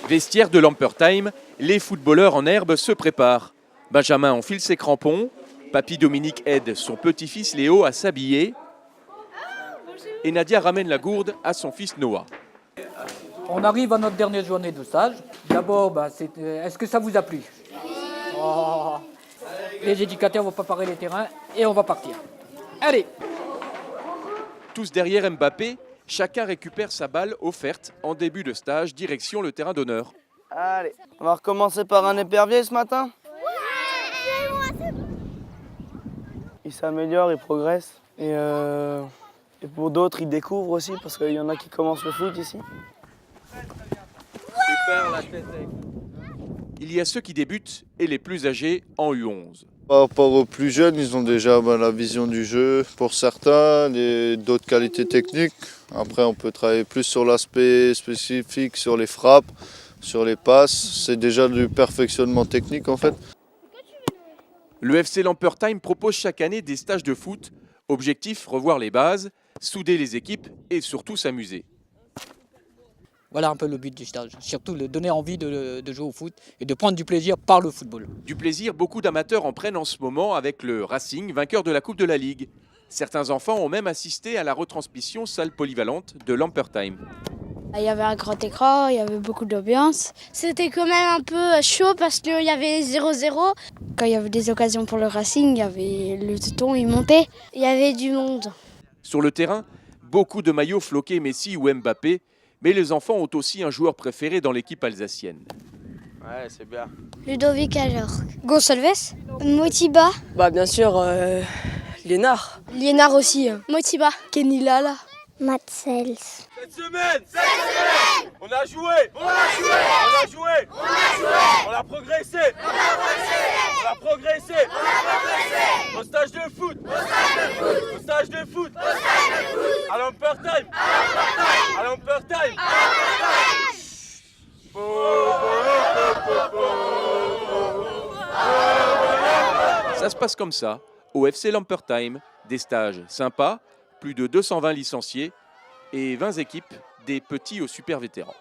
Vestiaire de l'Ampertime, les footballeurs en herbe se préparent. Benjamin enfile ses crampons, papy Dominique aide son petit-fils Léo à s'habiller et Nadia ramène la gourde à son fils Noah. On arrive à notre dernière journée de stage. D'abord, est-ce que ça vous a plu? Oh. Les éducateurs vont préparer les terrains et on va partir. Allez! Tous derrière Mbappé, chacun récupère sa balle offerte en début de stage, direction le terrain d'honneur. Allez, on va recommencer par un épervier ce matin. Il s'améliore, il progresse. Et pour d'autres, il découvre aussi, parce qu'il y en a qui commencent le foot ici. Super la tête. Il y a ceux qui débutent et les plus âgés en U11. Par rapport aux plus jeunes, ils ont déjà la vision du jeu pour certains, d'autres qualités techniques. Après, on peut travailler plus sur l'aspect spécifique, sur les frappes, sur les passes. C'est déjà du perfectionnement technique en fait. Le FC Lampertime propose chaque année des stages de foot. Objectif, revoir les bases, souder les équipes et surtout s'amuser. Voilà un peu le but du stage. Surtout de donner envie de jouer au foot et de prendre du plaisir par le football. Du plaisir, beaucoup d'amateurs en prennent en ce moment avec le Racing, vainqueur de la Coupe de la Ligue. Certains enfants ont même assisté à la retransmission salle polyvalente de Lampertime. Il y avait un grand écran, il y avait beaucoup d'ambiance. C'était quand même un peu chaud parce qu'il y avait 0-0. Quand il y avait des occasions pour le Racing, il y avait le ton, il montait. Il y avait du monde. Sur le terrain, beaucoup de maillots floqués Messi ou Mbappé, mais les enfants ont aussi un joueur préféré dans l'équipe alsacienne. Ouais, c'est bien. Ludovic Ajor. Gonçalves. Motiba. Bien sûr, Liénard. Liénard aussi. Motiba. Kenny Lala. Matsels. Cette semaine, on a joué, on a progressé, au stage de foot, à l'Ampertime, Ça se passe comme ça, au FC Lampertime, des stages sympas, plus de 220 licenciés et 20 équipes, des petits aux super vétérans.